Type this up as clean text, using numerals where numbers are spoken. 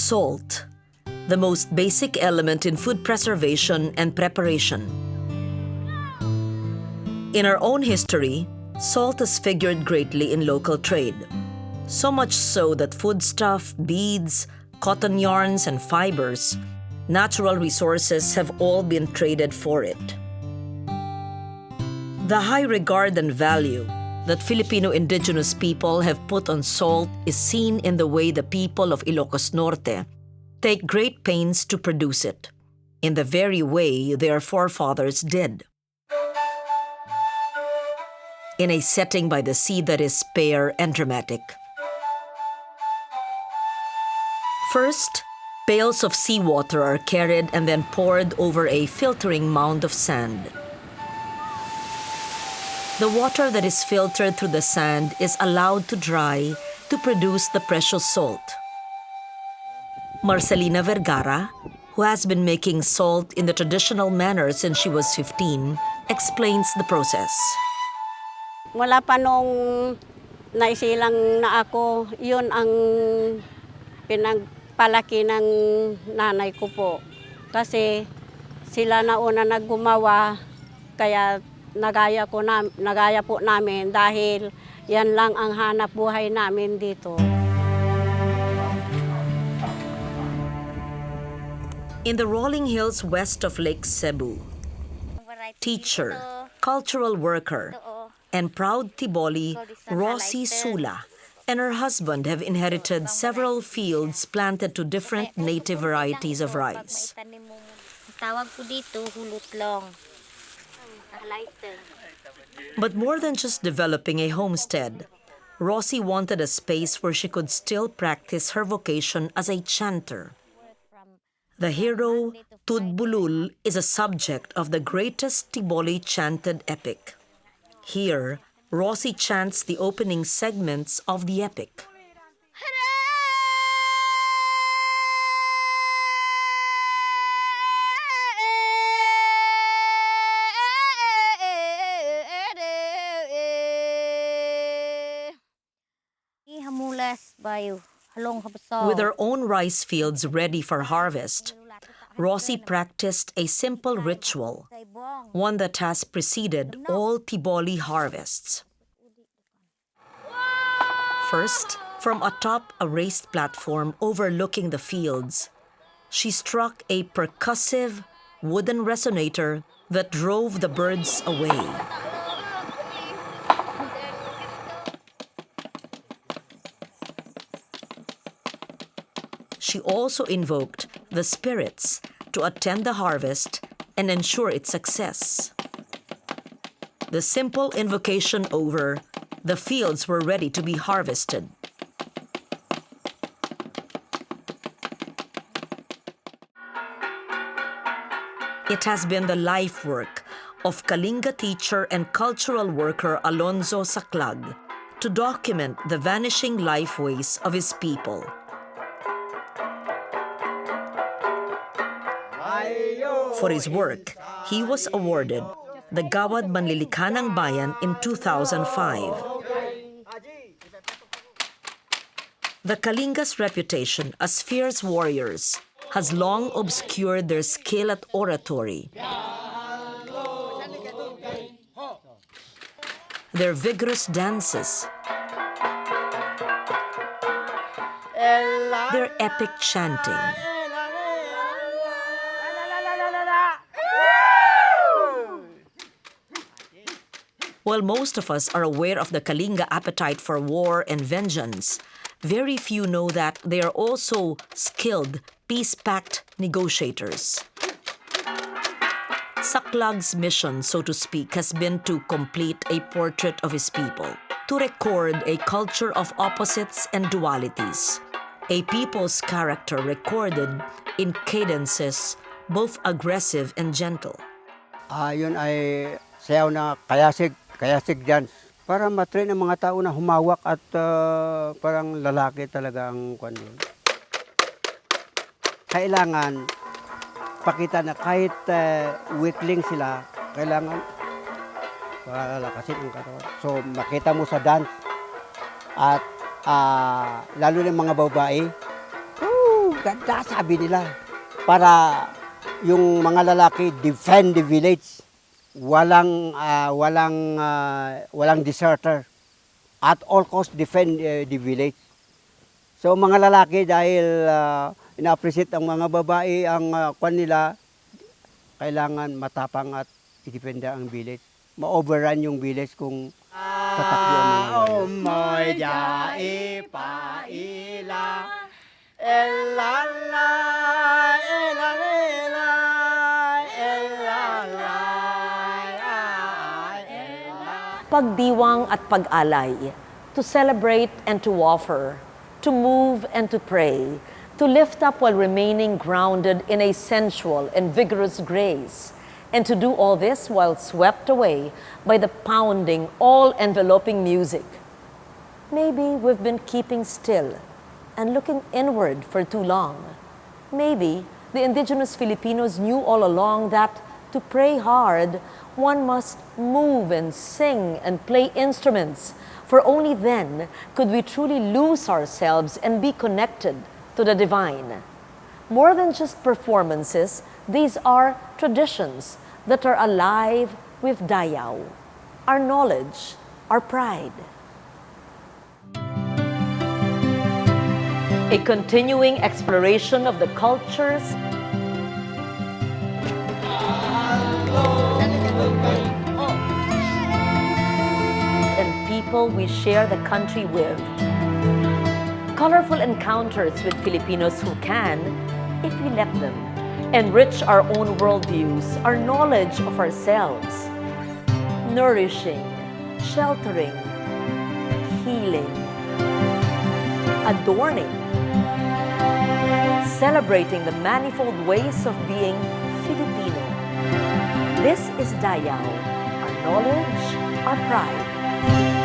Salt, the most basic element in food preservation and preparation. In our own history, salt has figured greatly in local trade. So much so that foodstuff, beads, cotton yarns, and fibers, natural resources have all been traded for it. The high regard and value that Filipino indigenous people have put on salt is seen in the way the people of Ilocos Norte take great pains to produce it, in the very way their forefathers did. In a setting by the sea that is spare and dramatic. First, pails of seawater are carried and then poured over a filtering mound of sand. The water that is filtered through the sand is allowed to dry to produce the precious salt. Marcelina Vergara, who has been making salt in the traditional manner since she was 15, explains the process. Mula pa nung naisilang na ako, yun ang pinagpalaki ng nanay ko po. Kasi sila na una naggumawa, kaya nagaya po namin dahil yan lang ang hanap buhay namin dito. In the rolling hills west of Lake Cebu, teacher, cultural worker, and proud Tiboli Rosie Sula and her husband have inherited several fields planted to different native varieties of rice. Tawag ko dito, hulutlong. But more than just developing a homestead, Rosie wanted a space where she could still practice her vocation as a chanter. The hero, Tudbulul, is a subject of the greatest Tiboli chanted epic. Here, Rosie chants the opening segments of the epic. With her own rice fields ready for harvest, Rosie practiced a simple ritual, one that has preceded all Tiboli harvests. First, from atop a raised platform overlooking the fields, she struck a percussive wooden resonator that drove the birds away. She also invoked the spirits to attend the harvest and ensure its success. The simple invocation over, the fields were ready to be harvested. It has been the life work of Kalinga teacher and cultural worker Alonzo Saclag to document the vanishing lifeways of his people. For his work, he was awarded the Gawad Manlilikanang Bayan in 2005. The Kalinga's reputation as fierce warriors has long obscured their skill at oratory. Their vigorous dances, their epic chanting, while most of us are aware of the Kalinga appetite for war and vengeance, very few know that they are also skilled, peace-pact negotiators. Saclag's mission, so to speak, has been to complete a portrait of his people, to record a culture of opposites and dualities, a people's character recorded in cadences both aggressive and gentle. Yun ay sayaw na kayasig dance. Para matrain ang mga tao na humawak at parang lalaki talaga ang kwan yun. Kailangan pakita na kahit weakling sila, kailangan lalakasin ang katawan. So makita mo sa dance at lalo na mga babae, ganda, sabi nila. Para yung mga lalaki defend the village. Walang deserter. At all cost defend the village. So mga lalaki dahil ina-appreciate ang mga babae, ang kwan nila, kailangan matapang at i-defend ang village. Ma-overrun yung village kung tatakbo ang mga warrior. Umoy jai paila, elalay, elalay, elalay, elalay. Pagdiwang at pag-alay, to celebrate and to offer, to move and to pray, to lift up while remaining grounded in a sensual and vigorous grace, and to do all this while swept away by the pounding, all-enveloping music. Maybe we've been keeping still and looking inward for too long. Maybe the indigenous Filipinos knew all along that to pray hard, one must move and sing and play instruments, for only then could we truly lose ourselves and be connected to the divine. More than just performances, these are traditions that are alive with Dayaw, our knowledge, our pride. A continuing exploration of the cultures and people we share the country with. Colorful encounters with Filipinos who can, if we let them, enrich our own worldviews, our knowledge of ourselves. Nourishing, sheltering, healing, adorning, celebrating the manifold ways of being Filipino. This is Dayaw, our knowledge, our pride.